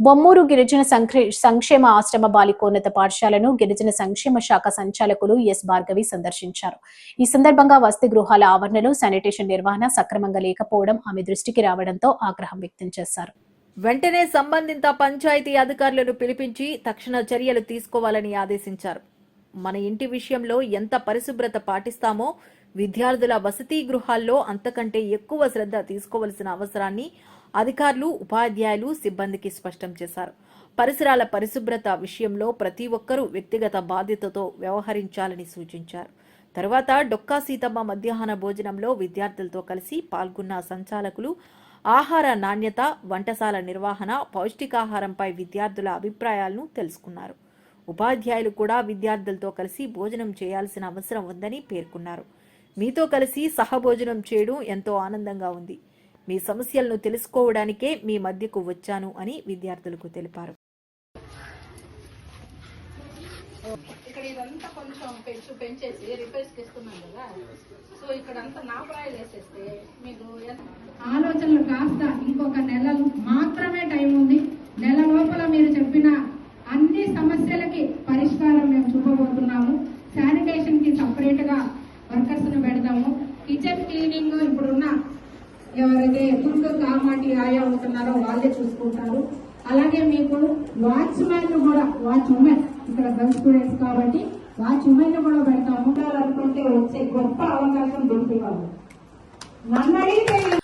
బొమ్మూరు గిరిజన సంక్షేమ ఆశ్రమ బాలికోన్నత పాఠశాలను గిరిజన సంక్షేమ శాఖ సంచాలకులు ఎస్ భార్గవి సందర్శించారు. ఈ సందర్భంగా వసతి గృహాల ఆవరణలో శానిటేషన్ నిర్వహణ సక్రమంగా లేకపోవడం ఆమె దృష్టికి రావడంతో ఆగ్రహం వ్యక్తం చేశారు. వెంటనే సంబంధిత పంచాయతీ అధికారులను పిలిపించి తక్షణ చర్యలు తీసుకోవాలని ఆదేశించారు. మన ఇంటి విషయంలో ఎంత పరిశుభ్రత పాటిస్తామో విద్యార్థుల వసతి గృహాల్లో అంతకంటే ఎక్కువ శ్రద్ధ తీసుకోవాల్సిన అవసరాన్ని అధికారులు, ఉపాధ్యాయులు, సిబ్బందికి స్పష్టం చేశారు. పరిసరాల పరిశుభ్రత విషయంలో ప్రతి ఒక్కరూ వ్యక్తిగత బాధ్యతతో వ్యవహరించాలని సూచించారు. తరువాత డొక్కా సీతమ్మ మధ్యాహ్న భోజనంలో విద్యార్థులతో కలిసి పాల్గొన్న సంచాలకులు ఆహార నాణ్యత, వంటశాల నిర్వహణ, పౌష్టికాహారంపై విద్యార్థుల అభిప్రాయాలను తెలుసుకున్నారు. ఉపాధ్యాయులు కూడా విద్యార్థులతో కలిసి భోజనం చేయాల్సిన అవసరం ఉందని పేర్కొన్నారు. మీతో కలిసి సహభోజనం చేయడం ఎంతో ఆనందంగా ఉంది. మీ సమస్యలను తెలుసుకోవడానికే మీ మధ్యకు వచ్చాను అని విద్యార్థులకు తెలిపారు. ఇక్కడ ఇదంతా కొంచెం పెంచేసి రిపేర్స్కి ఇస్తున్నాం కదా, సో ఇక్కడంతా నాపరాయిలు వేసేస్తే మీకు ఆలోచనలు కాస్త ఇంకొక నెలలు మాత్రమే టైం ఉంది. నెల లోపల మీరు చెప్పిన అన్ని సమస్యలకి పరిష్కారం మేము చూపబోతున్నాము. శానిటేషన్ కి సపరేట్ గా వర్కర్స్ ను పెడతాము. కిచెన్ క్లీనింగ్ ఇప్పుడున్న ఎవరైతే ఎప్పుడు కామాటి ఆయా అవుతున్నారో వాళ్ళే చూసుకుంటారు. అలాగే మీకు వాచ్మెన్ కూడా, వాచ్ ఉమెన్ ఇక్కడ గర్ల్స్ స్టూడెంట్స్ కాబట్టి వాచ్ ఉమెన్ కూడా పెడతాము. అనుకుంటే వచ్చే గొప్ప అవకాశం దొరికే వాళ్ళు నన్ను అడిగితే